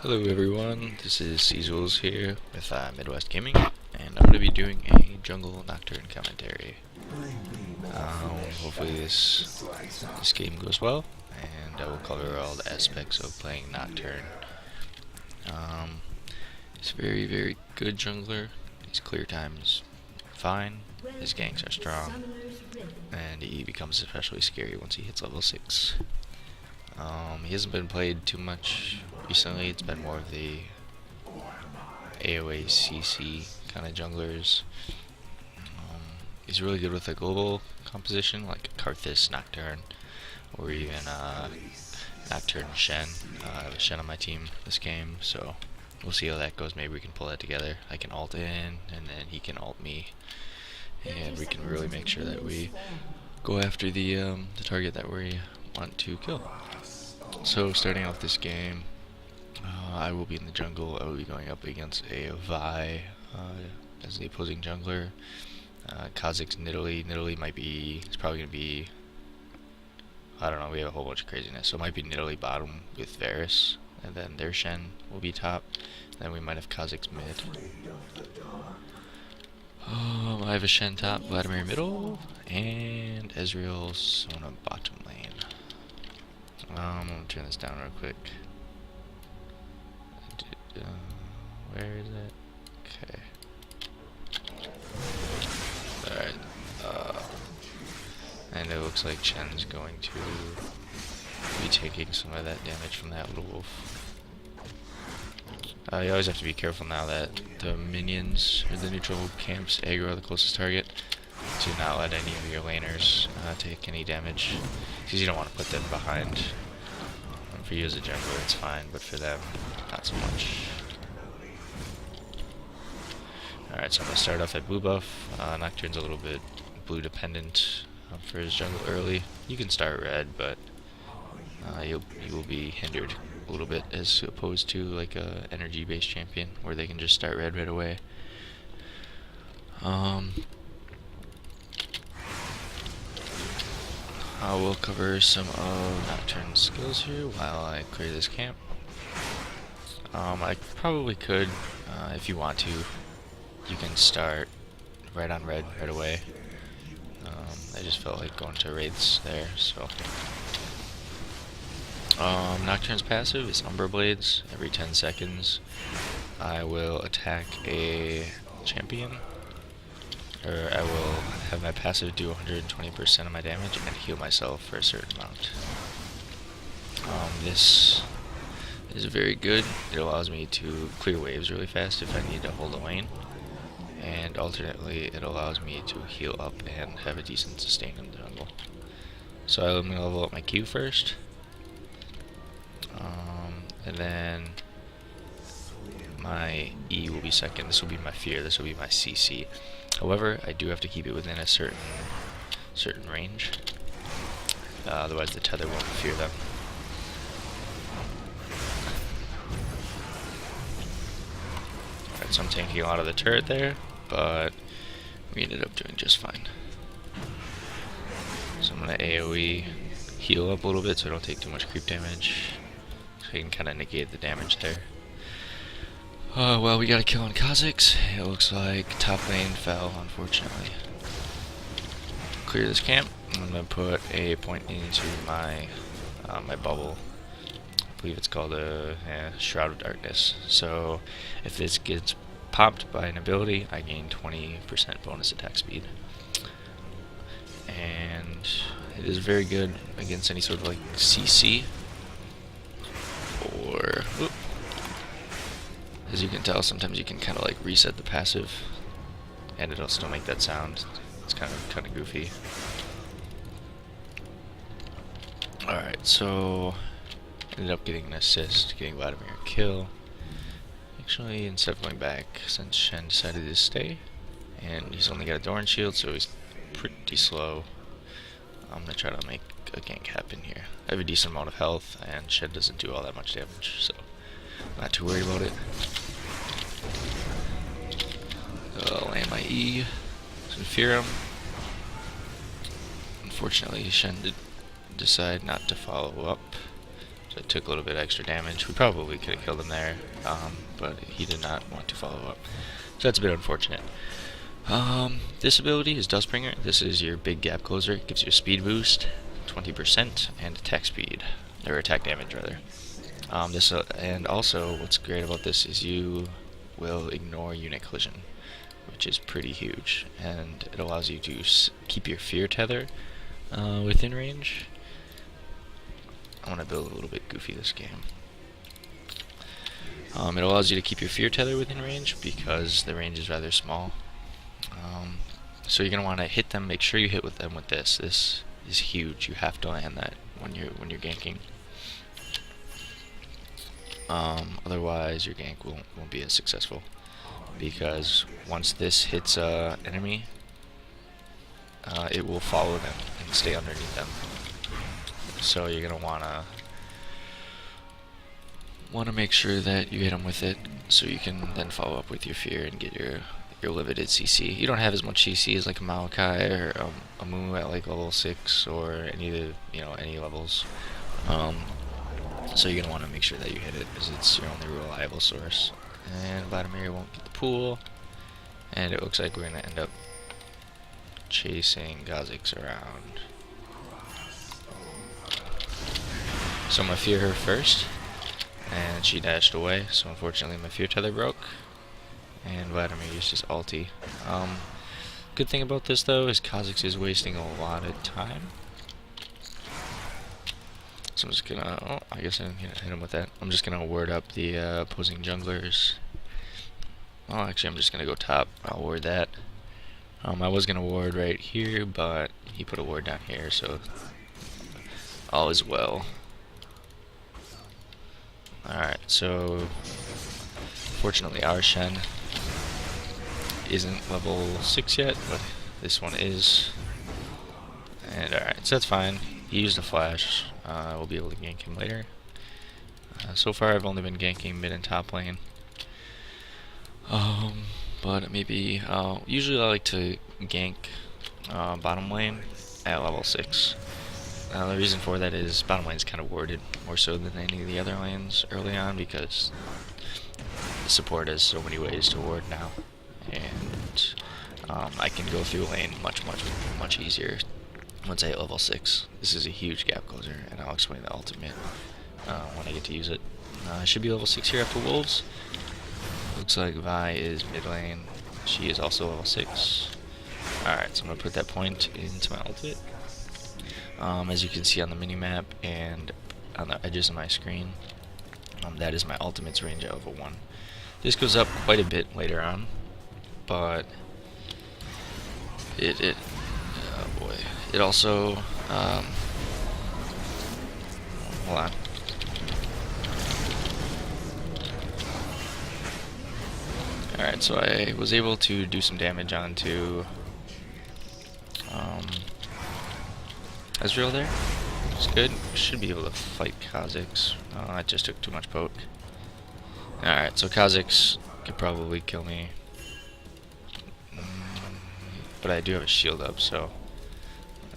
Hello everyone, this is Cezals here with Midwest Gaming, and I'm going to be doing a jungle Nocturne commentary. Hopefully this game goes well, and I will cover all the aspects of playing Nocturne. He's a very good jungler. His clear time's fine, his ganks are strong, and he becomes especially scary once he hits level 6. He hasn't been played too much recently. It's been more of the AoE CC kind of junglers. He's really good with a global composition like Karthus, Nocturne, or even Nocturne Shen. I have a Shen on my team this game, so we'll see how that goes. Maybe we can pull that together. I can ult in, and then he can ult me, and we can really make sure that we go after the target that we want to kill. So starting off this game, I will be in the jungle. I will be going up against a Vi as the opposing jungler. Kha'Zix's Nidalee. Nidalee might be, it's probably going to be, I don't know, we have a whole bunch of craziness. So it might be Nidalee bottom with Varus, and then their Shen will be top. Then we might have Kha'Zix mid. I have a Shen top, Vladimir middle, and Ezreal Sona bottom lane. I'm gonna turn this down real quick. Where is it? Okay. Alright. And it looks like Shen's going to be taking some of that damage from that little wolf. You always have to be careful now that the minions or the neutral camps aggro the closest target. To not let any of your laners take any damage, because you don't want to put them behind. For you as a jungler, it's fine, but for them, not so much. Alright, so I'm going to start off at blue buff. Nocturne's a little bit blue dependent for his jungle early. You can start red, but you will be hindered a little bit as opposed to like a energy based champion where they can just start red right away. I will cover some of Nocturne's skills here while I clear this camp. I probably could, if you want to, you can start right on red right away. I just felt like going to wraiths there, so. Nocturne's passive is Umber Blades. Every 10 seconds I will attack a champion. Or I will have my passive do 120% of my damage and heal myself for a certain amount. This is very good. It allows me to clear waves really fast if I need to hold a lane. And alternately, it allows me to heal up and have a decent sustain in the jungle. So I'm going to level up my Q first. And then my E will be second. This will be my fear. This will be my CC. However, I do have to keep it within a certain range. Otherwise, the tether won't fear them. Alright, so I'm tanking a lot of the turret there, but we ended up doing just fine. So I'm gonna AoE heal up a little bit so I don't take too much creep damage. So I can kind of negate the damage there. Well, we got a kill on Kha'Zix. It looks like top lane fell, unfortunately. Clear this camp. I'm gonna put a point into my my bubble. I believe it's called a Shroud of Darkness. So if this gets popped by an ability, I gain 20% bonus attack speed. And it is very good against any sort of like CC or. Whoop. As you can tell, sometimes you can kind of like reset the passive, and it'll still make that sound. It's kind of goofy. All right, so ended up getting an assist, getting Vladimir a kill. Actually, instead of going back, since Shen decided to stay, and he's only got a Doran shield, so he's pretty slow. I'm gonna try to make a gank happen here. I have a decent amount of health, and Shen doesn't do all that much damage, so. Not too worried about it. I'll land my E. Some fear him. Unfortunately, Shen did decide not to follow up. So it took a little bit extra damage. We probably could have killed him there, but he did not want to follow up. So that's a bit unfortunate. This ability is Dustbringer. This is your big gap closer. It gives you a speed boost, 20%, and attack speed, or attack damage rather. And also, what's great about this is you will ignore unit collision, which is pretty huge, and it allows you to keep your fear tether within range. I want to build a little bit goofy this game. It allows you to keep your fear tether within range because the range is rather small. So you're gonna want to hit them. Make sure you hit with them with this. This is huge. You have to land that when you're ganking. Otherwise, your gank won't be as successful, because once this hits enemy, it will follow them and stay underneath them. So you're gonna wanna make sure that you hit them with it, so you can then follow up with your fear and get your limited CC. You don't have as much CC as like a Maokai or a Moo at like level 6 or any of the any levels. So you're gonna want to make sure that you hit it, because it's your only reliable source. And Vladimir won't get the pool, and it looks like we're gonna end up chasing Kha'Zix around. So I'm gonna fear her first, and she dashed away. So unfortunately, my fear tether broke, and Vladimir used his ulti. Good thing about this though is Kha'Zix is wasting a lot of time. So I'm just gonna, oh, I guess I didn't hit him with that. I'm just gonna ward up the opposing junglers. Oh, actually I'm just gonna go top. I'll ward that. I was gonna ward right here, but he put a ward down here, so all is well. Alright, so fortunately our Shen isn't level 6 yet, but this one is. And alright, so that's fine. He used a flash. We'll be able to gank him later. So far I've only been ganking mid and top lane. But maybe, usually I like to gank bottom lane at level 6. The reason for that is bottom lane is kind of warded more so than any of the other lanes early on, because the support has so many ways to ward now, and I can go through a lane much easier once I hit level 6. This is a huge gap closer, and I'll explain the ultimate when I get to use it. I should be level 6 here after Wolves. Looks like Vi is mid lane. She is also level 6. Alright, so I'm going to put that point into my ultimate. As you can see on the minimap and on the edges of my screen, that is my ultimate's range at level 1. This goes up quite a bit later on, but oh boy. It also, hold on. Alright, so I was able to do some damage onto Ezreal there. It's good. Should be able to fight Kha'Zix. Oh, I just took too much poke. Alright, so Kha'Zix could probably kill me. But I do have a shield up, so...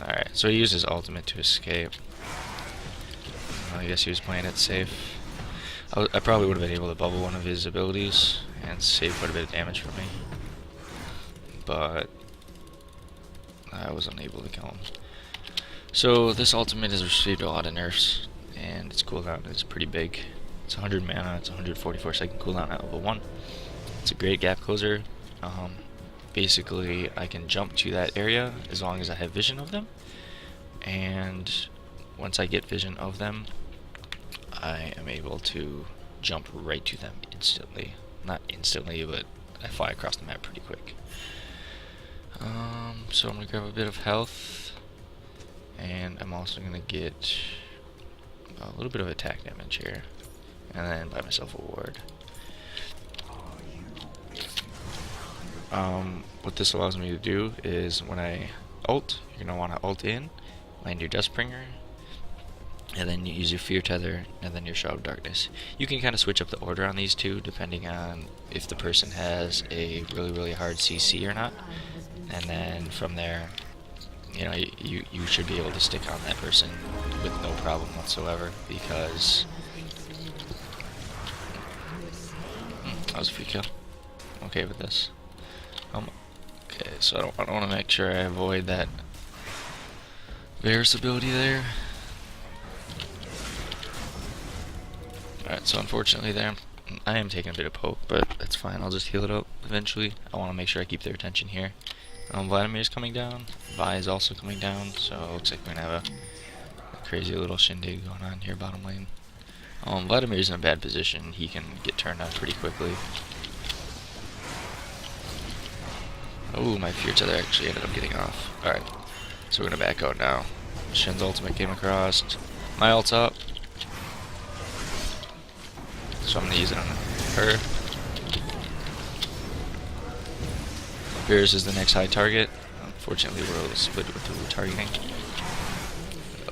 Alright, so he used his ultimate to escape. I guess he was playing it safe. I probably would have been able to bubble one of his abilities and save quite a bit of damage from me. But... I was unable to kill him. So this ultimate has received a lot of nerfs, and its cooldown is pretty big. It's 100 mana, it's 144 second cooldown at level 1. It's a great gap closer. Basically, I can jump to that area as long as I have vision of them, and once I get vision of them, I am able to jump right to them instantly. Not instantly, but I fly across the map pretty quick. So I'm going to grab a bit of health, and I'm also going to get a little bit of attack damage here, and then buy myself a ward. What this allows me to do is when I ult, you're going to want to ult in, land your Dustbringer, and then you use your Fear Tether, and then your Shroud of Darkness. You can kind of switch up the order on these two depending on if the person has a really hard CC or not, and then from there you know, you should be able to stick on that person with no problem whatsoever, because that was a free kill. I'm okay with this. Okay, so I don't want to make sure I avoid that Varus ability there. Alright, so unfortunately there, I am taking a bit of poke, but that's fine. I'll just heal it up eventually. I want to make sure I keep their attention here. Vladimir's coming down. Vi is also coming down, so it looks like we're going to have a crazy little shindig going on here bottom lane. Vladimir's in a bad position. He can get turned on pretty quickly. Oh, my Fear Tether actually ended up getting off. Alright, so we're going to back out now. Shen's ultimate came across. My ult's up. So I'm going to use it on her. Varus is the next high target. Unfortunately, we're a little split with who we're targeting.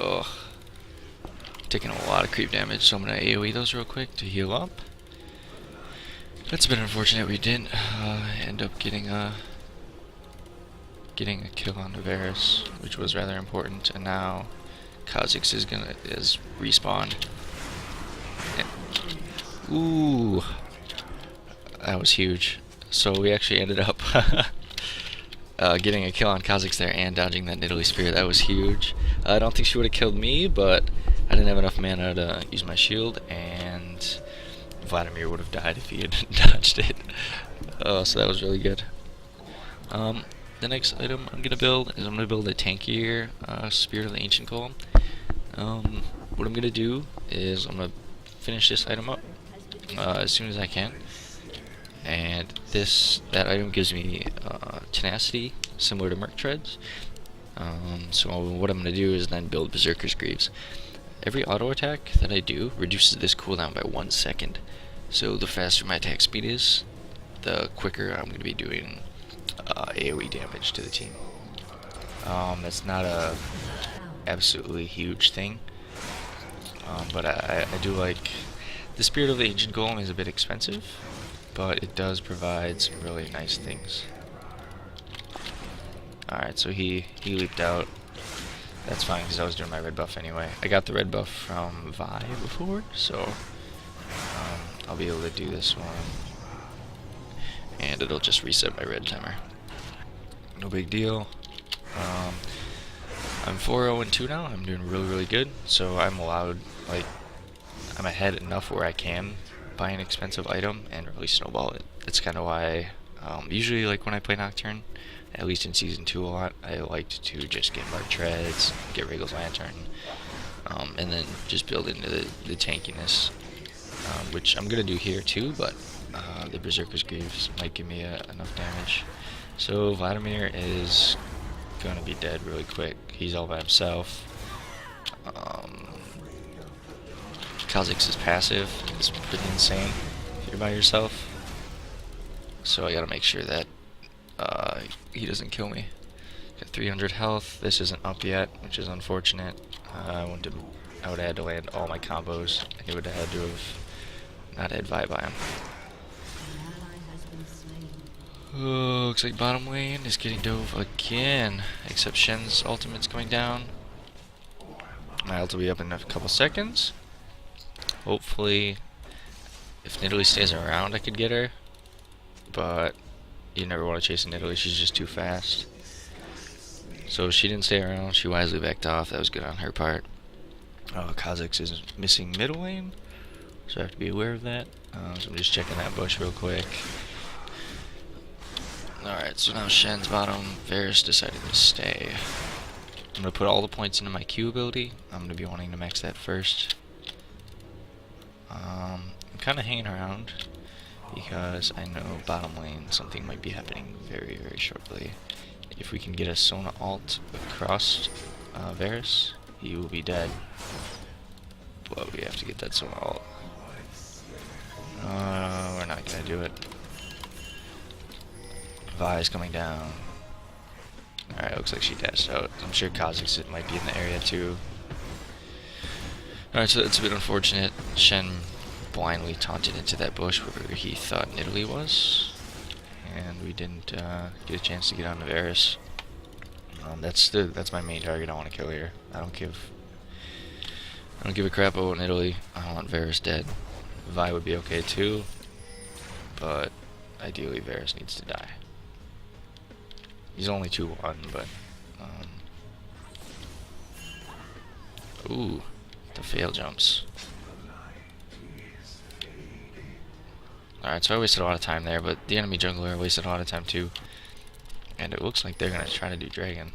Ugh. Taking a lot of creep damage, so I'm going to AoE those real quick to heal up. That's a bit unfortunate. We didn't end up getting a kill on the Varus, which was rather important. And now Kha'Zix is respawned. Yeah. Ooh, that was huge. So we actually ended up getting a kill on Kha'Zix there and dodging that Nidalee Spear. That was huge. I don't think she would have killed me, but I didn't have enough mana to use my shield, and Vladimir would have died if he had dodged it. So that was really good. The next item I'm going to build is I'm going to build a tankier Spirit of the Ancient Golem. What I'm going to do is I'm going to finish this item up as soon as I can. And that item gives me tenacity, similar to Merc Treads. So what I'm going to do is then build Berserker's Greaves. Every auto attack that I do reduces this cooldown by 1 second. So the faster my attack speed is, the quicker I'm going to be doing AoE damage to the team. That's not a absolutely huge thing, but I do like the Spirit of the Ancient Golem is a bit expensive, but it does provide some really nice things. Alright, so he leaped out. That's fine, because I was doing my red buff anyway. I got the red buff from Vi before, so I'll be able to do this one. And it'll just reset my red timer. No big deal. I'm 4-0-2 now. I'm doing really good. So I'm allowed, like, I'm ahead enough where I can buy an expensive item and really snowball it. That's kind of why, usually, like, when I play Nocturne, at least in Season 2 a lot, I liked to just get Mark Treads, get Regal's Lantern, and then just build into the tankiness, which I'm going to do here too, but the Berserker's Greaves might give me enough damage. So Vladimir is going to be dead really quick. He's all by himself. Kha'Zix is passive. It's pretty insane if you're by yourself. So I gotta make sure that he doesn't kill me. Got 300 health. This isn't up yet, which is unfortunate. I would have had to land all my combos, and he would have had to have not had Vi by him. Oh, looks like bottom lane is getting dove again, except Shen's ultimate's going down. My ult will be up in a couple seconds. Hopefully, if Nidalee stays around, I could get her. But you never want to chase Nidalee, she's just too fast. So she didn't stay around, she wisely backed off. That was good on her part. Kha'Zix is missing middle lane, so I have to be aware of that. So I'm just checking that bush real quick. Alright, so now Shen's bottom. Varus decided to stay. I'm going to put all the points into my Q ability. I'm going to be wanting to max that first. I'm kind of hanging around because I know bottom lane something might be happening very shortly. If we can get a Sona ult across Varus, he will be dead. But we have to get that Sona ult. We're not going to do it. Vi's coming down. Alright, looks like she dashed out. I'm sure Kha'Zix might be in the area too. Alright, so that's a bit unfortunate. Shen blindly taunted into that bush where he thought Nidalee was. And we didn't get a chance to get on the Varus. That's my main target I want to kill here. I don't give a crap about Italy. I want Varus dead. Vi would be okay too, but ideally Varus needs to die. He's only 2-1, but ooh, the fail jumps. Alright, so I wasted a lot of time there, but the enemy jungler wasted a lot of time too. And it looks like they're gonna try to do dragon.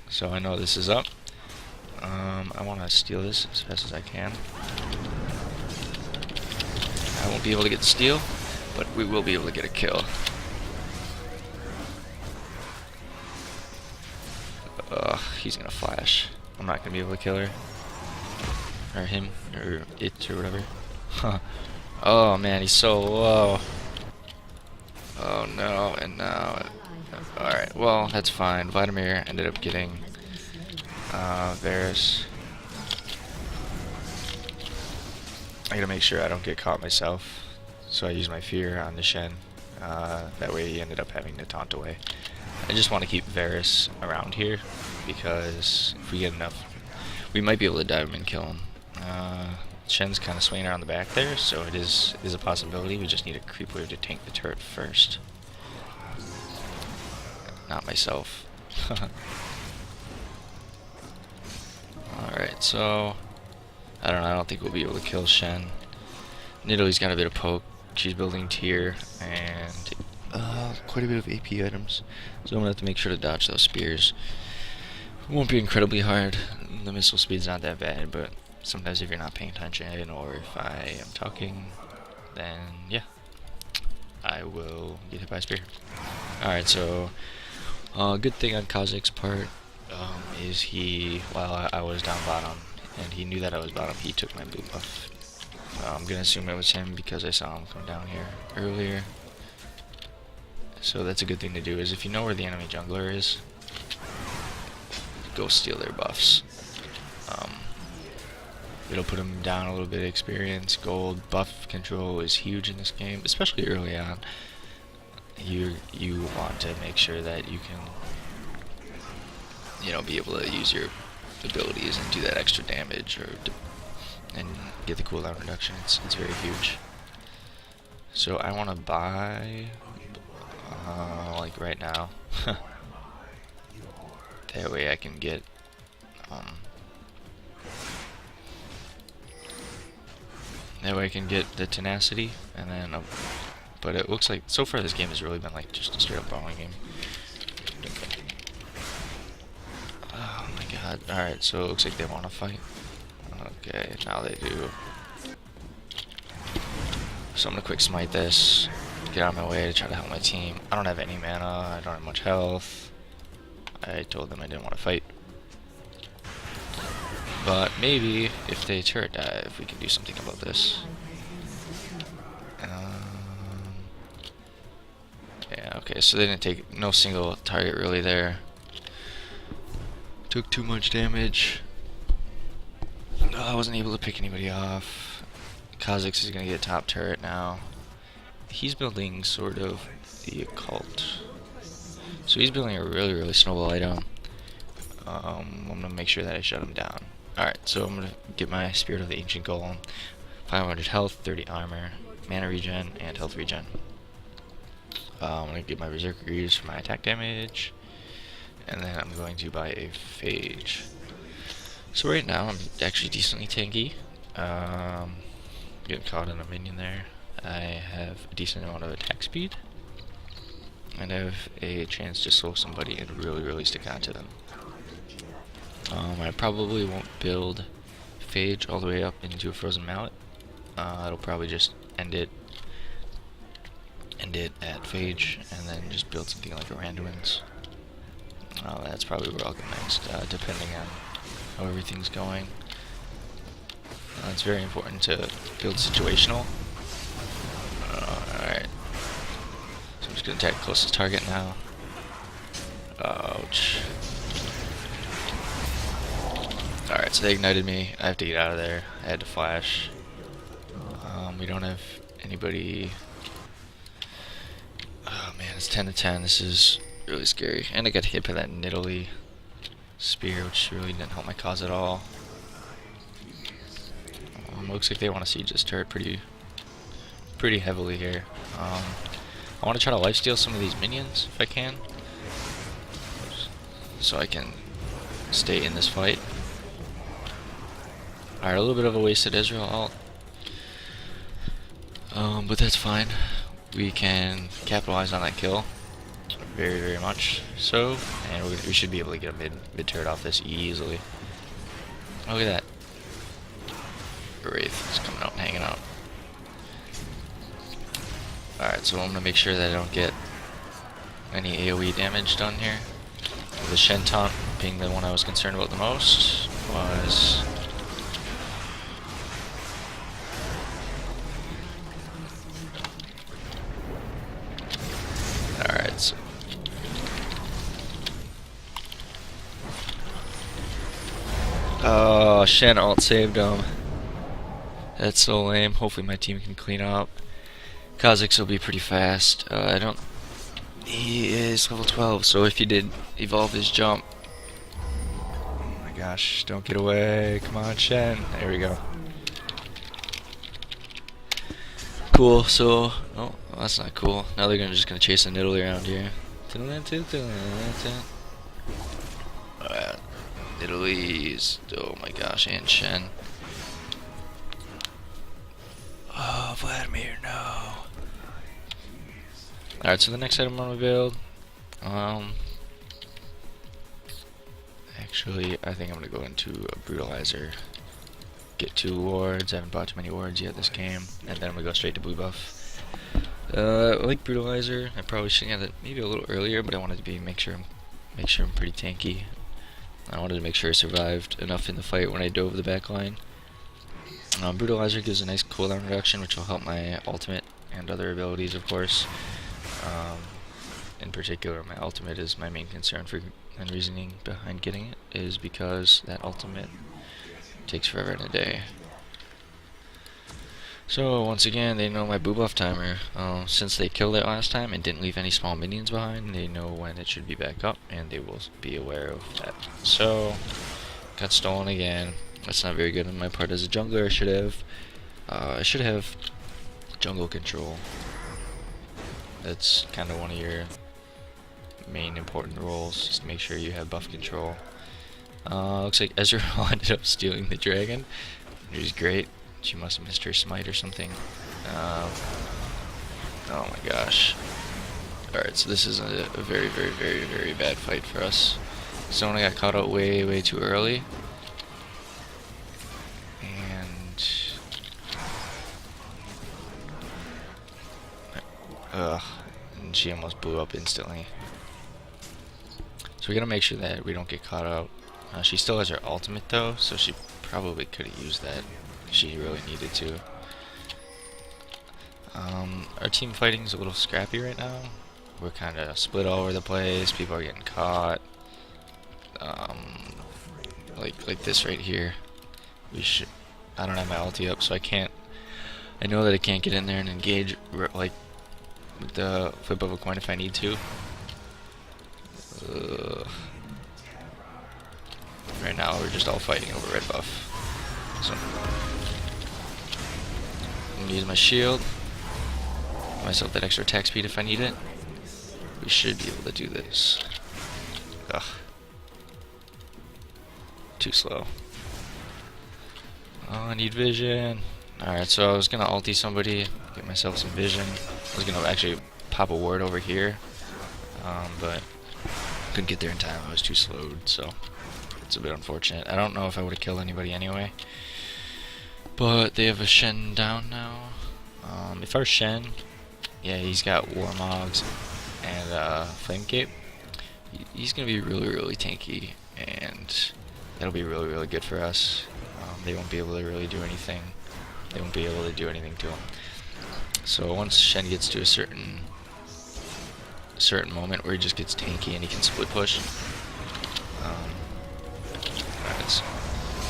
So I know this is up. I want to steal this as fast as I can. I won't be able to get the steal, but we will be able to get a kill. He's gonna flash. I'm not gonna be able to kill her. Or him, or it, or whatever. Oh man, he's so low. Oh no, and now... Alright, well, that's fine. Vladimir ended up getting Varus. I gotta make sure I don't get caught myself, so I use my fear on the Shen. That way he ended up having to taunt away. I just want to keep Varus around here, because if we get enough, we might be able to dive him and kill him. Shen's kind of swinging around the back there, so it is a possibility. We just need a creep wave to tank the turret first. Not myself. Alright, so I don't know, I don't think we'll be able to kill Shen. Nidalee's got a bit of poke. She's building tier and quite a bit of AP items. So I'm gonna have to make sure to dodge those spears. It won't be incredibly hard. The missile speed's not that bad, but sometimes if you're not paying attention or if I am talking, then yeah, I will get hit by a spear. Alright, so good thing on Kha'Zix's part is while I was down bottom and he knew that I was bottom, he took my blue buff. I'm gonna assume it was him because I saw him come down here earlier. So that's a good thing to do, is if you know where the enemy jungler is, go steal their buffs. It'll put them down a little bit of experience. Gold buff control is huge in this game, especially early on. You want to make sure that you can, be able to use your abilities and do that extra damage and get the cooldown reduction. It's very huge. So I want to buy like right now. That way I can get the tenacity, and then but it looks like so far this game has really been like just a straight up brawling game. Oh my god. Alright, so it looks like they want to fight. Okay, now they do. So I'm gonna quick smite this, get out of my way to try to help my team. I don't have any mana, I don't have much health. I told them I didn't want to fight. But maybe if they turret dive, we can do something about this. Yeah, okay, so they didn't take no single target really there. Took too much damage. I wasn't able to pick anybody off. Kha'Zix is gonna get top turret now. He's building sort of the occult. So he's building a really, really snowball item. I'm gonna make sure that I shut him down. Alright, so I'm gonna get my Spirit of the Ancient Golem. 500 health, 30 armor, mana regen, and health regen. I'm gonna get my Berserker Greaves for my attack damage. And then I'm going to buy a Phage. So right now I'm actually decently tanky. Getting caught in a minion there. I have a decent amount of attack speed. And I have a chance to slow somebody and really, really stick on to them. I probably won't build Phage all the way up into a Frozen Mallet. It'll probably just end it at Phage, and then just build something like a Randuin's. That's probably where I'll go next, depending on how everything's going. It's very important to build situational. Alright. So I'm just going to attack closest target now. Ouch. Alright, so they ignited me. I have to get out of there. I had to flash. We don't have anybody... Oh man, it's 10 to 10. This is really scary. And I got hit by that Nidalee spear, which really didn't help my cause at all. Looks like they want to siege this turret pretty heavily here. I want to try to lifesteal some of these minions if I can, so I can stay in this fight. Alright, a little bit of a wasted Ezreal ult, but that's fine. We can capitalize on that kill very much so, and we should be able to get a mid turret off this easily. Oh, look at that. Wraith is coming out and hanging out. Alright, so I'm gonna make sure that I don't get any AoE damage done here. The Shen taunt being the one I was concerned about the most was alright, so oh, Shen ult saved him. That's so lame. Hopefully my team can clean up. Kha'Zix will be pretty fast. He is level 12, so if he did evolve his jump... Oh my gosh, don't get away. Come on, Shen. There we go. Cool, so... Oh, that's not cool. Now they're just gonna chase a Nidalee around here. Nidalee's... Oh my gosh, and Shen. Oh, Vladimir, no. Alright, so the next item I'm gonna build, actually, I think I'm gonna go into a Brutalizer. Get 2 wards. I haven't bought too many wards yet this game, and then I'm gonna go straight to blue buff. I like Brutalizer. I probably should have it maybe a little earlier, but I wanted to make sure I'm pretty tanky. I wanted to make sure I survived enough in the fight when I dove the back line. Brutalizer gives a nice cooldown reduction, which will help my ultimate and other abilities, of course. In particular, my ultimate is my main concern and reasoning behind getting it is because that ultimate takes forever and a day. So once again, they know my boo buff timer. Since they killed it last time and didn't leave any small minions behind, they know when it should be back up, and they will be aware of that. So got stolen again. That's not very good on my part as a jungler. I should have jungle control. That's kind of one of your main important roles, just to make sure you have buff control. Looks like Ezreal ended up stealing the dragon, which is great. She must have missed her smite or something. Oh my gosh. Alright, so this is a very bad fight for us. Someone got caught out way too early. And she almost blew up instantly. So we gotta make sure that we don't get caught out. She still has her ultimate though, so she probably could have used that if she really needed to. Our team fighting is a little scrappy right now. We're kind of split all over the place. People are getting caught. Like this right here. I don't have my ulti up, so I can't. I know that I can't get in there and engage like with the flip of a coin if I need to. Right now we're just all fighting over red buff. So I'm gonna use my shield. Give myself that extra attack speed if I need it. We should be able to do this. Ugh. Too slow. Oh, I need vision. Alright, so I was gonna ulti somebody, get myself some vision. I was gonna actually pop a ward over here, but couldn't get there in time. I was too slowed, so it's a bit unfortunate. I don't know if I would have killed anybody anyway. But they have a Shen down now. If our Shen, yeah, he's got Warmogs and Flame Cape. He's gonna be really tanky, and that'll be really good for us. They won't be able to really do anything. They won't be able to do anything to him. So once Shen gets to a certain moment where he just gets tanky and he can split push.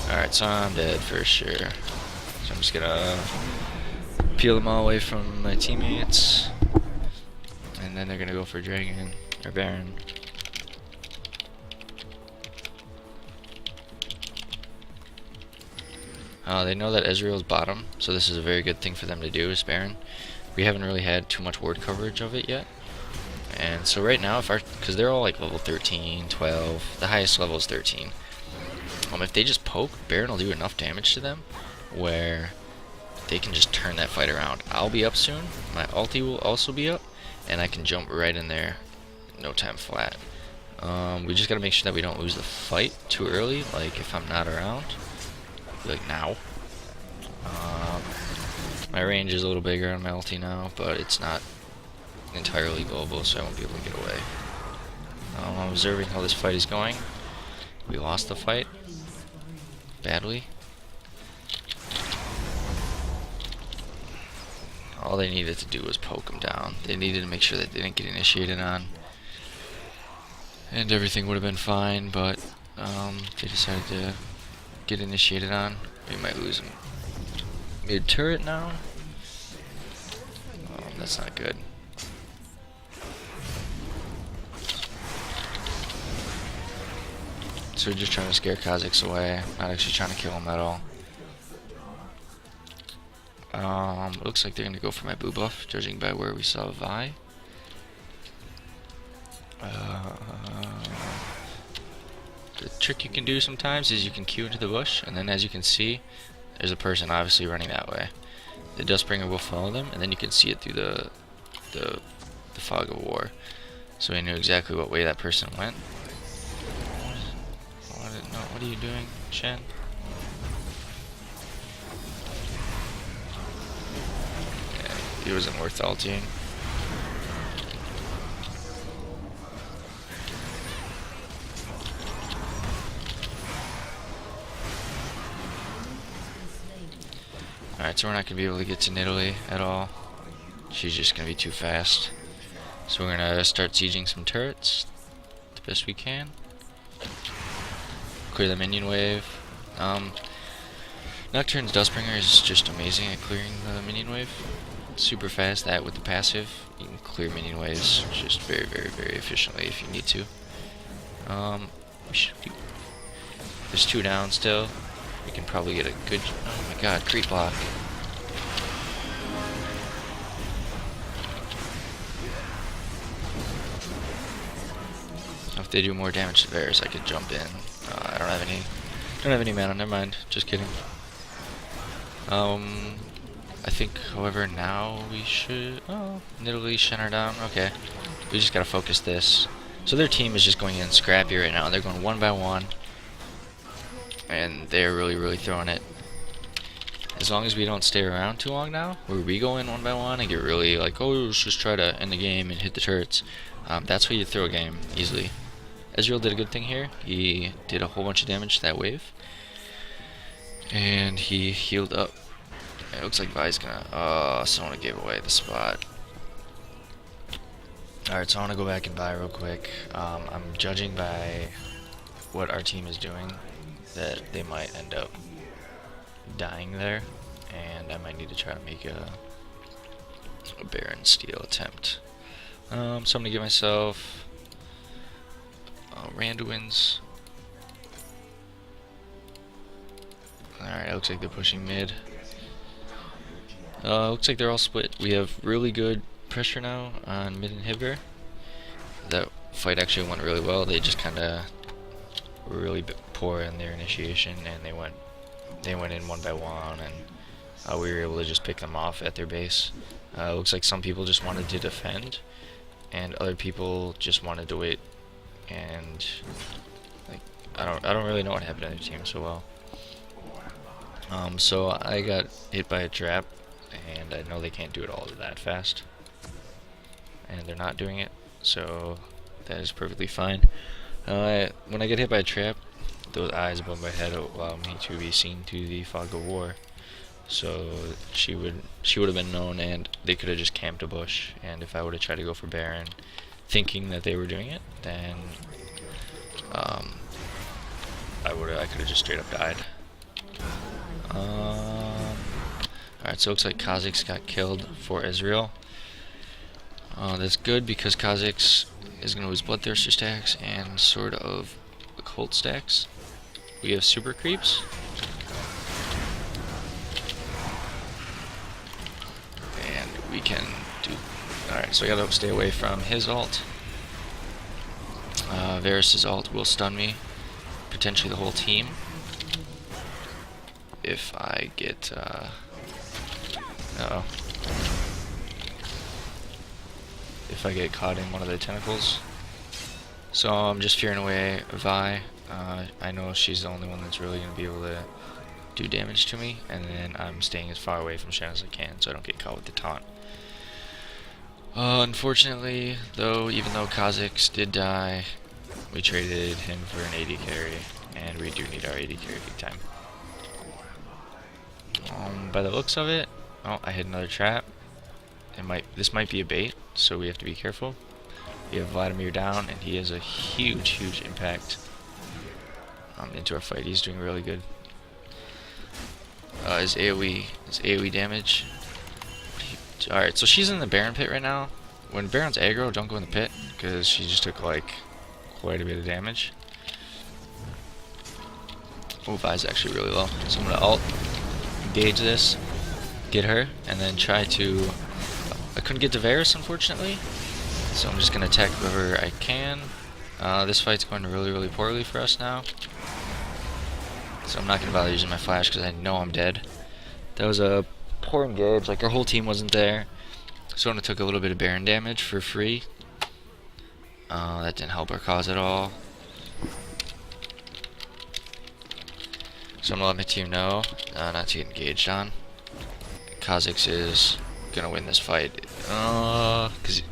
Alright, so I'm dead for sure. So I'm just gonna peel them all away from my teammates, and then they're gonna go for dragon. Or Baron. They know that Ezreal's bottom, so this is a very good thing for them to do, is Baron. We haven't really had too much ward coverage of it yet. And so right now, because they're all like level 13, 12, the highest level is 13. If they just poke, Baron will do enough damage to them where they can just turn that fight around. I'll be up soon, my ulti will also be up, and I can jump right in there, no time flat. We just gotta make sure that we don't lose the fight too early, like if I'm not around, like now. My range is a little bigger on my ulti now, but it's not entirely global, so I won't be able to get away. I'm observing how this fight is going. We lost the fight badly. All they needed to do was poke him down. They needed to make sure that they didn't get initiated on, and everything would have been fine, but they decided to get initiated on. We might lose him mid turret now. That's not good. So we're just trying to scare Kha'Zix away, not actually trying to kill him at all. Looks like they're gonna go for my blue buff, judging by where we saw Vi. The trick you can do sometimes is you can queue into the bush, and then as you can see, there's a person obviously running that way. The Dustbringer will follow them, and then you can see it through the fog of war. So I knew exactly what way that person went. What are you doing, Shen? Yeah, he wasn't worth ulting. Alright, so we're not going to be able to get to Nidalee at all. She's just going to be too fast. So we're going to start sieging some turrets the best we can. Clear the minion wave. Nocturne's Dustbringer is just amazing at clearing the minion wave. Super fast. That with the passive, you can clear minion waves just very, very, very efficiently if you need to. There's 2 down still. We can probably get a good. Oh my god, creep block. If they do more damage to Varus, I could jump in. I don't have any mana. Never mind. Just kidding. I think, however, now we should. Oh, Nidalee, Shen are down. Okay, we just gotta focus this. So their team is just going in scrappy right now. They're going one by one, and they're really, really throwing it. As long as we don't stay around too long now, where we go in one by one and get really like, oh, let's just try to end the game and hit the turrets. That's how you throw a game easily. Ezreal did a good thing here. He did a whole bunch of damage to that wave, and he healed up. It looks like Vi's gonna. Someone gave away the spot. Alright, so I want to go back and buy real quick. I'm judging by what our team is doing that they might end up dying there, and I might need to try to make a Baron steal attempt. So I'm gonna get myself Randuin's. Alright, it looks like they're pushing mid. Looks like they're all split. We have really good pressure now on mid inhibitor. That fight actually went really well. They just kinda were really poor in their initiation, and they went in one by one, and we were able to just pick them off at their base. Looks like some people just wanted to defend, and other people just wanted to wait. And like I don't really know what happened to their team so well. So I got hit by a trap, and I know they can't do it all that fast, and they're not doing it, so that is perfectly fine. When I get hit by a trap, those eyes above my head allow me to be seen through the fog of war. So she would have been known, and they could have just camped a bush. And if I would have tried to go for Baron, thinking that they were doing it, then I could have just straight up died. Alright, so it looks like Kha'Zix got killed for Ezreal. That's good because Kha'Zix is going to lose Bloodthirster stacks and sort of Occult stacks. We have super creeps. And we can do... Alright, so I gotta stay away from his ult. Varus' ult will stun me. Potentially the whole team. If I get... uh-oh. If I get caught in one of the tentacles. So I'm just fearing away Vi. I know she's the only one that's really going to be able to do damage to me, and then I'm staying as far away from Shen as I can so I don't get caught with the taunt. Unfortunately, though, even though Kha'Zix did die, we traded him for an AD carry, and we do need our AD carry big time. By the looks of it, oh, I hit another trap. This might be a bait, so we have to be careful. We have Vladimir down, and he has a huge impact into our fight. He's doing really good. His AoE damage. Alright, so she's in the Baron pit right now. When Baron's aggro, don't go in the pit, because she just took like quite a bit of damage. Oh, Vi's actually really low. So I'm gonna ult, engage this, get her, and then try to... I couldn't get to Varus, unfortunately, so I'm just gonna attack whoever I can. This fight's going really poorly for us now. So I'm not gonna bother using my flash because I know I'm dead. That was a poor engage, like our whole team wasn't there. So I took a little bit of Baron damage for free. That didn't help our cause at all. So I'm gonna let my team know not to get engaged on. Kha'Zix is gonna win this fight. Cause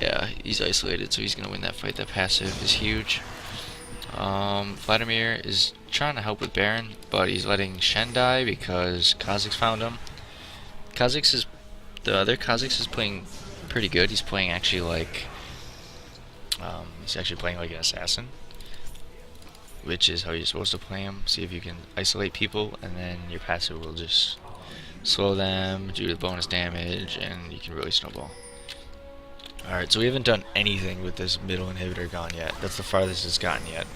yeah, he's isolated, so he's gonna win that fight. That passive is huge. Vladimir is trying to help with Baron, but he's letting Shen die because Kha'Zix found him. The other Kha'Zix is playing pretty good. He's playing actually like, he's actually playing like an assassin, which is how you're supposed to play him. See if you can isolate people, and then your passive will just slow them, do the bonus damage, and you can really snowball. Alright, so we haven't done anything with this middle inhibitor gone yet. That's the farthest it's gotten yet.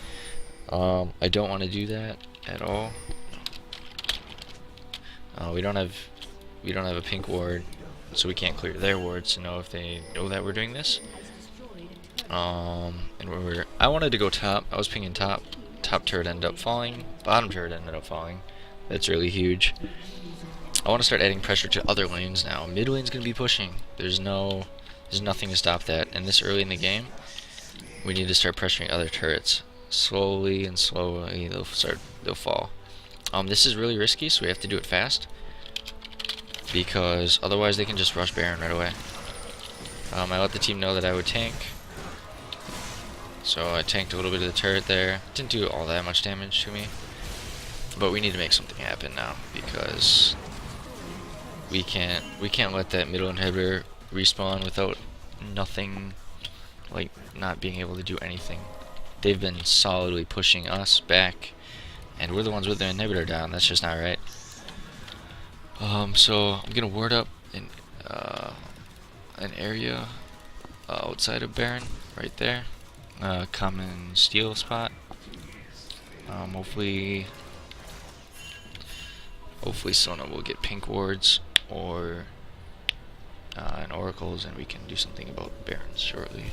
I don't want to do that at all. We don't have a pink ward, so we can't clear their wards to know if they know that we're doing this. And I wanted to go top. I was pinging top. Top turret ended up falling. Bottom turret ended up falling. That's really huge. I want to start adding pressure to other lanes now. Mid lane's gonna be pushing. There's nothing to stop that. And this early in the game, we need to start pressuring other turrets. Slowly they'll fall. This is really risky, so we have to do it fast, because otherwise they can just rush Baron right away. I let the team know that I would tank, so I tanked a little bit of the turret there. Didn't do all that much damage to me, but we need to make something happen now, because we can't let that middle inhibitor respawn without nothing, like not being able to do anything. They've been solidly pushing us back, and we're the ones with the inhibitor down. That's just not right. So I'm gonna ward up in an area outside of Baron, right there. Common steel spot. Hopefully Sona will get pink wards or an oracles, and we can do something about Barons shortly.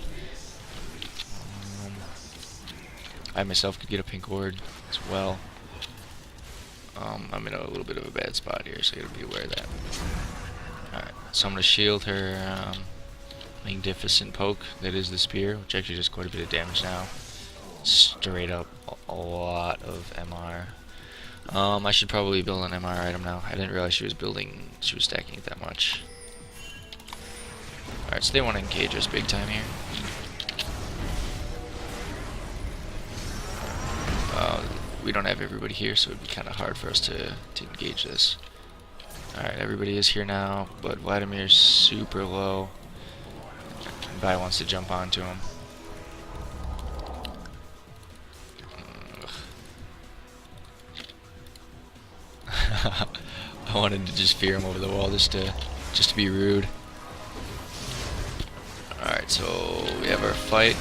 I myself could get a pink ward as well. I'm in a little bit of a bad spot here, so you gotta be aware of that. Alright, so I'm gonna shield her magnificent poke, that is the spear, which actually does quite a bit of damage now. Straight up a lot of MR. I should probably build an MR item now. I didn't realize she was stacking it that much. Alright, so they want to engage us big time here. We don't have everybody here, so it'd be kind of hard for us to engage this. Alright, everybody is here now, but Vladimir's super low. Vi wants to jump onto him. I wanted to just fear him over the wall just to be rude. Alright, so we have our fight.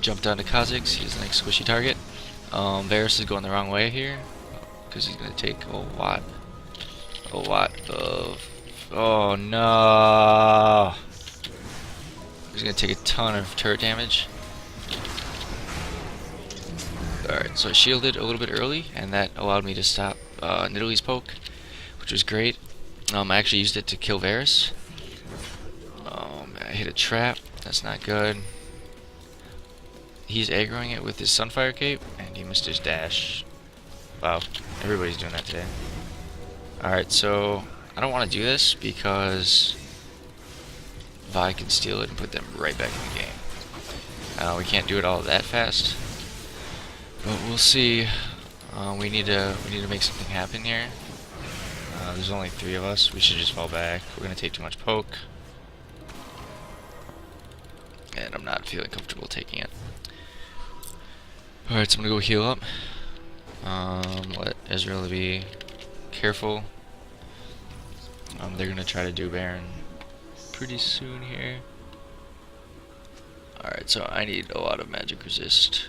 Jump down to Kha'Zix, he's the next squishy target. Varus is going the wrong way here, because he's going to take a lot of... Oh no! He's going to take a ton of turret damage. Alright, so I shielded a little bit early, and that allowed me to stop Nidalee's poke, which was great. I actually used it to kill Varus. I hit a trap, that's not good. He's aggroing it with his Sunfire Cape, and he missed his dash. Wow, everybody's doing that today. Alright, so I don't want to do this because Vi can steal it and put them right back in the game. We can't do it all that fast, but we'll see. We need to make something happen here. There's only 3 of us. We should just fall back. We're gonna take too much poke, and I'm not feeling comfortable taking it. Alright, so I'm gonna go heal up. Let Ezreal be careful. They're gonna try to do Baron pretty soon here. Alright, so I need a lot of magic resist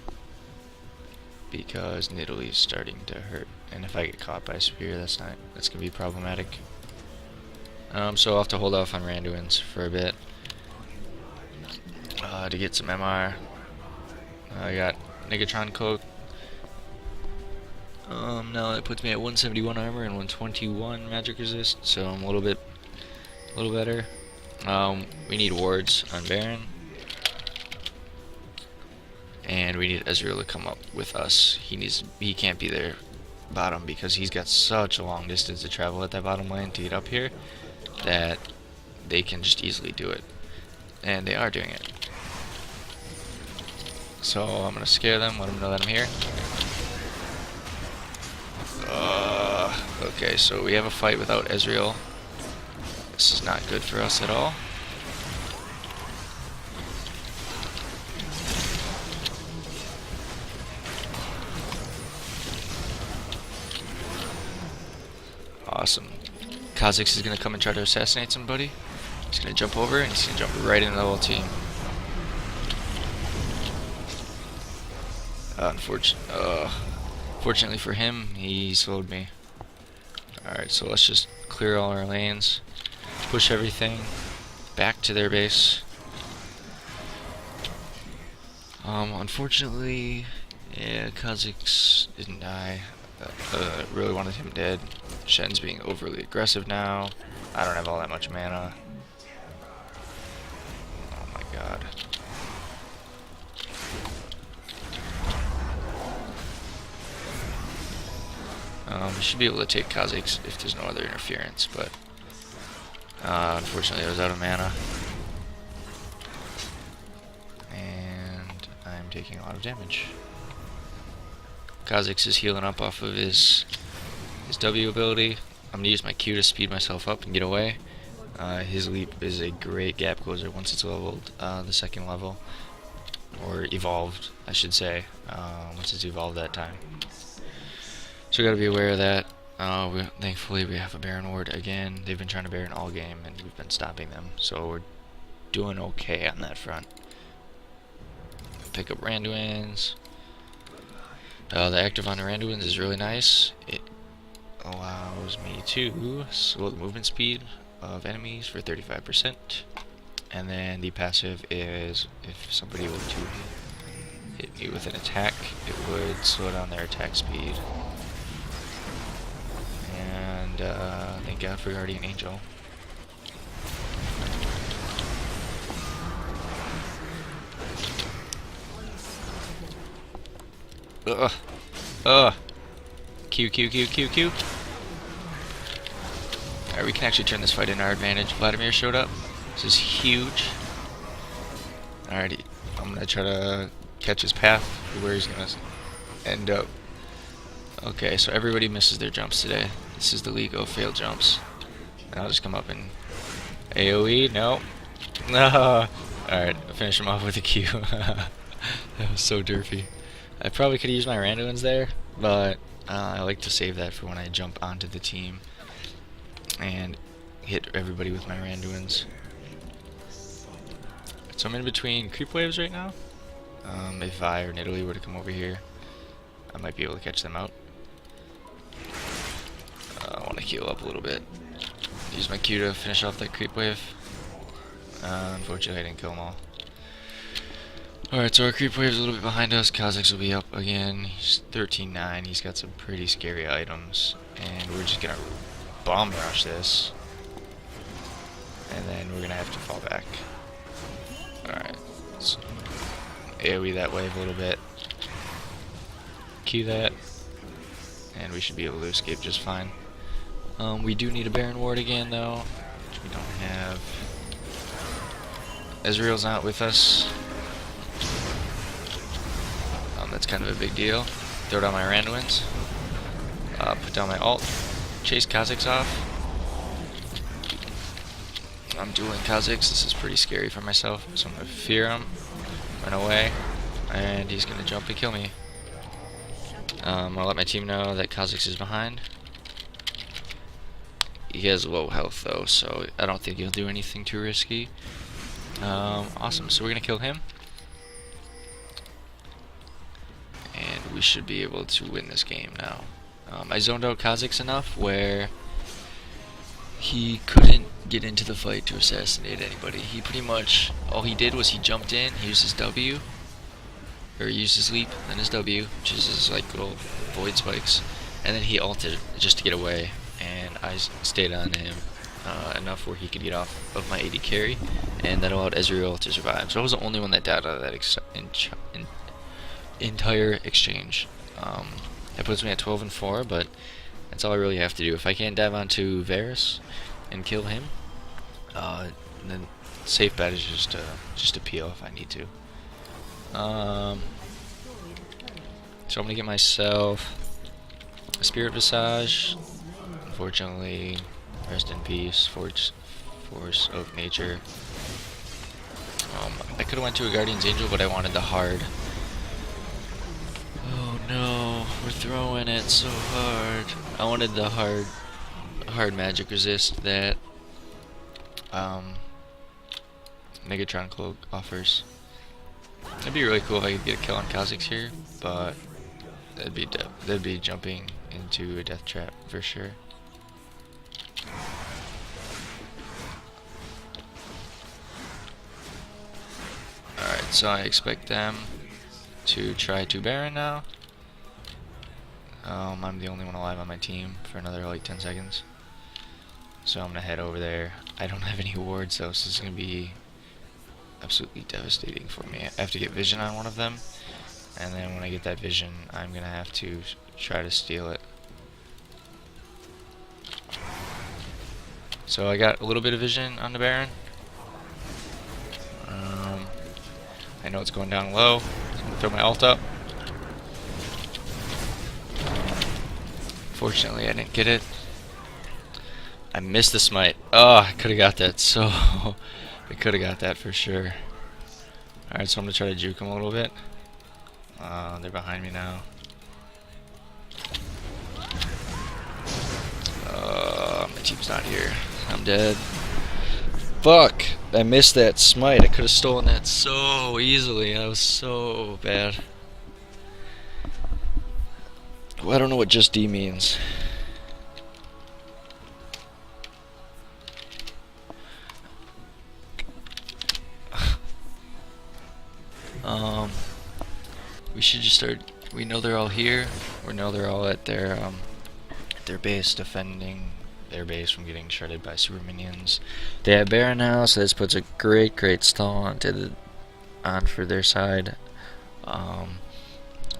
because Nidalee's starting to hurt, and if I get caught by a spear, that's gonna be problematic. So I'll have to hold off on Randuin's for a bit to get some MR. I got Negatron Cloak. Now that puts me at 171 armor and 121 magic resist, so I'm a little better. We need wards on Baron, and we need Ezreal to come up with us. He can't be there bottom because he's got such a long distance to travel at that bottom lane to get up here that they can just easily do it, and they are doing it. So I'm gonna scare them, let them know that I'm here. Okay, so we have a fight without Ezreal. This is not good for us at all. Awesome. Kha'Zix is gonna come and try to assassinate somebody. He's gonna jump over and he's gonna jump right into the whole team. Fortunately for him, he slowed me. Alright, so let's just clear all our lanes, push everything back to their base. Unfortunately, yeah, Kha'Zix didn't die. Really wanted him dead. Shen's being overly aggressive now. I don't have all that much mana. Oh my god. We should be able to take Kha'Zix if there's no other interference, but unfortunately I was out of mana. And I'm taking a lot of damage. Kha'Zix is healing up off of his W ability. I'm going to use my Q to speed myself up and get away. His leap is a great gap closer once it's leveled the 2nd level. Or evolved, I should say, once it's evolved that time. So we gotta be aware of that. Thankfully we have a Baron ward again. They've been trying to Baron all game and we've been stopping them. So we're doing okay on that front. Pick up Randuin's. The active on the Randuin's is really nice. It allows me to slow the movement speed of enemies for 35%. And then the passive is if somebody were to hit me with an attack, it would slow down their attack speed. And thank God for Guardian Angel. Q. Alright, we can actually turn this fight in our advantage. Vladimir showed up. This is huge. Alrighty, I'm gonna try to catch his path, where he's gonna end up. Okay, so everybody misses their jumps today. This is the league of failed jumps. And I'll just come up and AoE, no. No. Alright, I'll finish him off with a Q. That was so derpy. I probably could have used my Randuin's there, but I like to save that for when I jump onto the team and hit everybody with my Randuins. So I'm in between creep waves right now. If Vi or Nidalee were to come over here, I might be able to catch them out. I want to heal up a little bit. Use my Q to finish off that creep wave. Unfortunately, I didn't kill them all. Alright, so our creep wave's a little bit behind us. Kha'Zix will be up again. He's 13-9. He's got some pretty scary items. And we're just gonna bomb rush this. And then we're gonna have to fall back. Alright. So AoE that wave a little bit. Q that. And we should be able to escape just fine. We do need a Baron Ward again, though, which we don't have. Ezreal's not with us. That's kind of a big deal. Throw down my Randuins. Put down my ult. Chase Kha'Zix off. I'm dueling Kha'Zix. This is pretty scary for myself, so I'm going to fear him, run away, and he's going to jump and kill me. I'll let my team know that Kha'Zix is behind. He has low health though, so I don't think he'll do anything too risky. Awesome, so we're going to kill him. And we should be able to win this game now. I zoned out Kha'Zix enough where he couldn't get into the fight to assassinate anybody. He pretty much, all he did was he jumped in, he used his W, or he used his leap, then his W, which is his like little void spikes, and then he ulted just to get away, and I stayed on him enough where he could get off of my AD carry, and that allowed Ezreal to survive. So I was the only one that died out of that entire exchange. That puts me at 12-4, but that's all I really have to do. If I can't dive onto Varus and kill him, then safe bet is just to peel if I need to. So I'm gonna get myself a Spirit Visage. Unfortunately, rest in peace, Force of Nature. I could have went to a Guardian's Angel, but I wanted the hard. Oh no, we're throwing it so hard. I wanted the hard magic resist that Megatron Cloak offers. It'd be really cool if I could get a kill on Kha'Zix here, but that'd be jumping into a death trap for sure. Alright, so I expect them to try to Baron now. I'm the only one alive on my team for another like 10 seconds. So I'm gonna head over there. I don't have any wards though, so this is gonna be absolutely devastating for me. I have to get vision on one of them, and then when I get that vision, I'm gonna have to try to steal it. So I got a little bit of vision on the Baron. I know it's going down low. So I'm gonna throw my ult up. Fortunately, I didn't get it. I missed the smite. Oh, I could have got that. So I could have got that for sure. Alright, so I'm gonna try to juke them a little bit. They're behind me now. My team's not here. I'm dead. Fuck! I missed that smite. I could have stolen that so easily. That was so bad. Well, I don't know what just D means. We should just start. We know they're all here. We know they're all at their base, defending their base from getting shredded by super minions. They have Baron now, so this puts a great stall on for their side.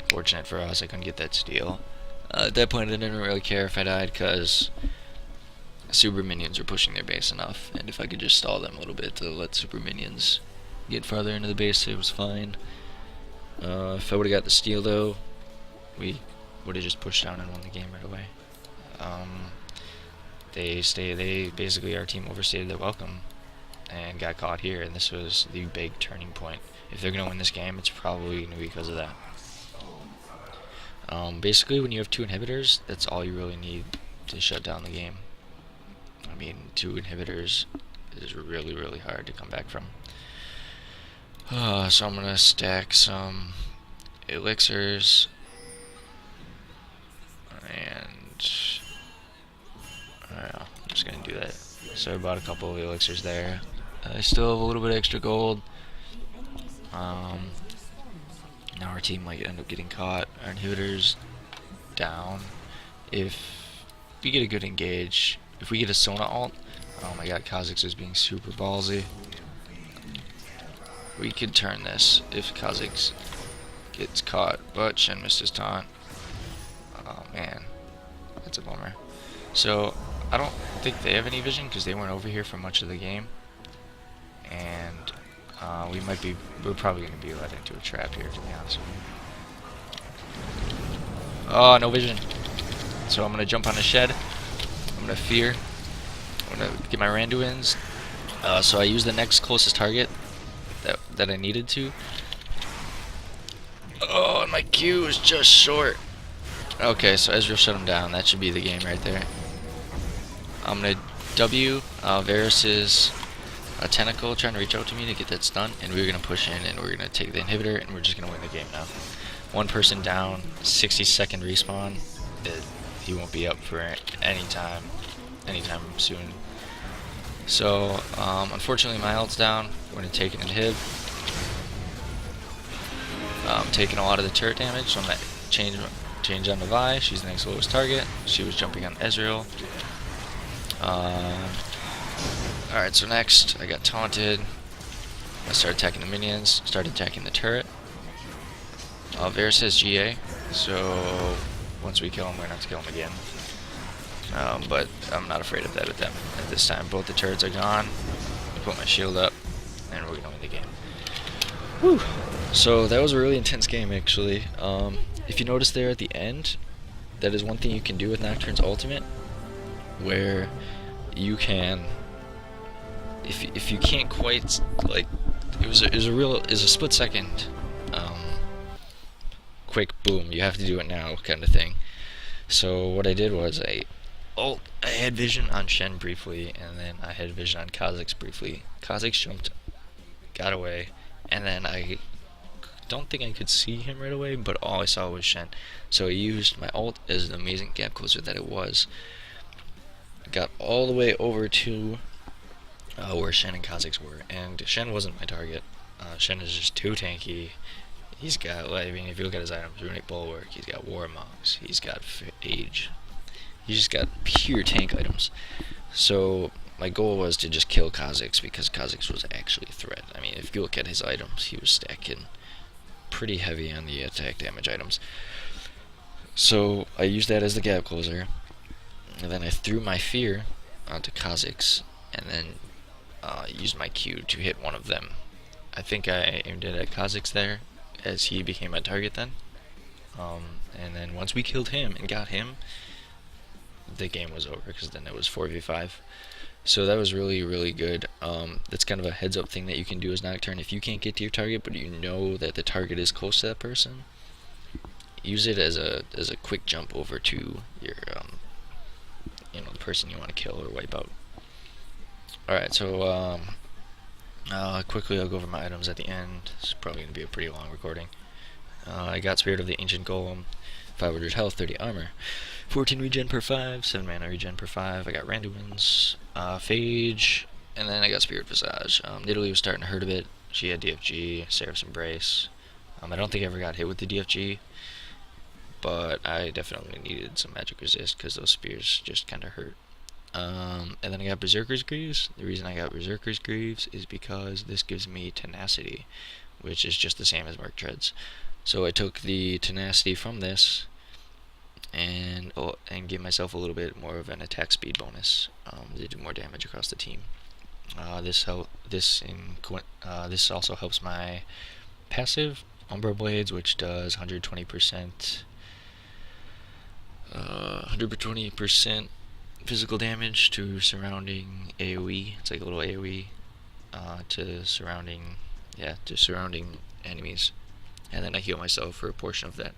Fortunate for us, I couldn't get that steal. At that point, I didn't really care if I died because super minions were pushing their base enough, and if I could just stall them a little bit to let super minions get farther into the base, it was fine. If I would have got the steal though, we would have just pushed down and won the game right away. They basically, our team overstayed their welcome and got caught here, and this was the big turning point. If they're gonna win this game, it's probably gonna be because of that. Basically, when you have 2 inhibitors, that's all you really need to shut down the game. I mean, 2 inhibitors is really, really hard to come back from. So I'm gonna stack some elixirs, and I'm just gonna do that. So I bought a couple of elixirs there. I still have a little bit extra gold. Now our team might end up getting caught. Our inhibitors down. If we get a good engage, if we get a Sona ult, oh my god, Kha'Zix is being super ballsy. We could turn this if Kha'Zix gets caught, but Shen missed his taunt. Oh man, that's a bummer. So I don't think they have any vision because they weren't over here for much of the game, and we're probably going to be led into a trap here, to be honest with you. Oh, no vision. So I'm going to jump on a shed. I'm going to fear. I'm going to get my Randuins. So I use the next closest target that I needed to. Oh, and my Q is just short. Okay, so Ezreal shut him down. That should be the game right there. I'm going to W Varus's tentacle trying to reach out to me to get that stun, and we're going to push in and we're going to take the inhibitor and we're just going to win the game now. One person down, 60-second respawn. He won't be up for anytime soon. So unfortunately my ult's down. We're going to take an inhib. Taking a lot of the turret damage, so I'm going to change on to Vi. She's the next lowest target. She was jumping on Ezreal. Alright, so next, I got taunted. I started attacking the minions, started attacking the turret. Varus has GA, so once we kill him, we're going to have to kill him again. But I'm not afraid of that at this time. Both the turrets are gone. I put my shield up, and we're going to win the game. Whew. So that was a really intense game, actually. If you notice there at the end, that is one thing you can do with Nocturne's ultimate, where you can, if you can't quite, like, it was a split second quick boom, you have to do it now kind of thing. So what I did was I had vision on Shen briefly, and then I had vision on Kha'Zix briefly. Kha'Zix jumped, got away, and then I don't think I could see him right away, but all I saw was Shen. So I used my ult as the amazing gap closer that it was. Got all the way over to where Shen and Kha'Zix were, and Shen wasn't my target. Shen is just too tanky. He's got, I mean, if you look at his items, Runic Bulwark, he's got War Monks, he's got Age. He's just got pure tank items. So my goal was to just kill Kha'Zix because Kha'Zix was actually a threat. I mean, if you look at his items, he was stacking pretty heavy on the attack damage items. So I used that as the gap closer, and then I threw my fear onto Kha'Zix, and then used my Q to hit one of them. I think I aimed it at Kha'Zix there, as he became my target then. And then once we killed him and got him, the game was over, because then it was 4v5. So that was really, really good. That's kind of a heads up thing that you can do as Nocturne. If you can't get to your target, but you know that the target is close to that person, use it as a quick jump over to your the person you want to kill or wipe out. Alright, so quickly I'll go over my items at the end. It's probably going to be a pretty long recording. I got Spirit of the Ancient Golem, 500 health, 30 armor, 14 regen per 5, 7 mana regen per 5. I got Randuins, Phage, and then I got Spirit Visage. Nidalee was starting to hurt a bit. She had DFG, Seraph's Embrace. I don't think I ever got hit with the DFG, but I definitely needed some magic resist because those spears just kind of hurt. And then I got Berserker's Greaves. The reason I got Berserker's Greaves is because this gives me tenacity, which is just the same as Mark Treads. So I took the tenacity from this and gave myself a little bit more of an attack speed bonus to do more damage across the team. This also helps my passive Umbra Blades, which does 120% physical damage to surrounding AoE. It's like a little AoE to surrounding enemies, and then I heal myself for a portion of that.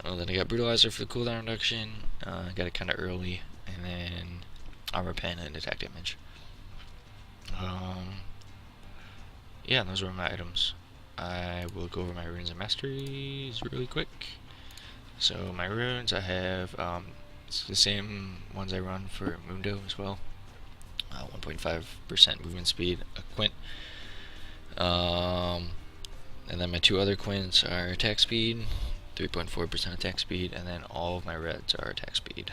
Then I got Brutalizer for the cooldown reduction. Got it kind of early, and then Armor Pen and attack damage. Yeah, those were my items. I will go over my runes and masteries really quick. So my runes, I have it's the same ones I run for Mundo as well. 1.5% movement speed, a quint. And then my two other quints are attack speed, 3.4% attack speed, and then all of my reds are attack speed.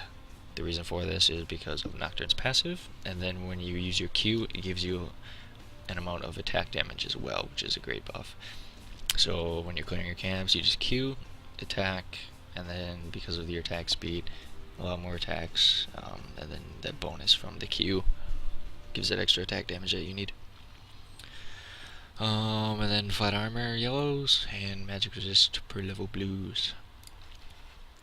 The reason for this is because of Nocturne's passive, and then when you use your Q, it gives you an amount of attack damage as well, which is a great buff. So when you're clearing your camps, you just Q, attack, and then because of your attack speed, a lot more attacks, and then that bonus from the Q gives that extra attack damage that you need. And then flat armor yellows and magic resist per level blues.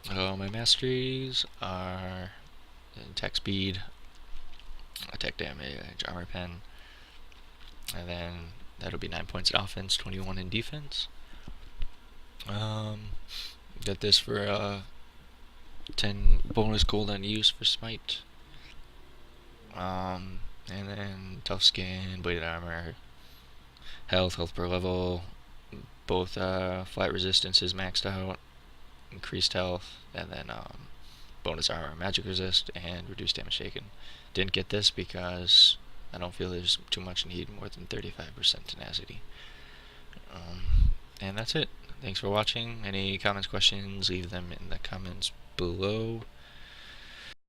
My masteries are attack speed, attack damage, armor pen, and then that'll be 9 points in offense, 21 in defense. Got this for 10 bonus cooldown use for smite. And then tough skin, bladed armor, health per level, both flat resistance is maxed out, increased health, and then bonus armor, magic resist, and reduced damage taken. Didn't get this because I don't feel there's too much need more than 35% tenacity. And that's it. Thanks for watching. Any comments, questions, leave them in the comments below.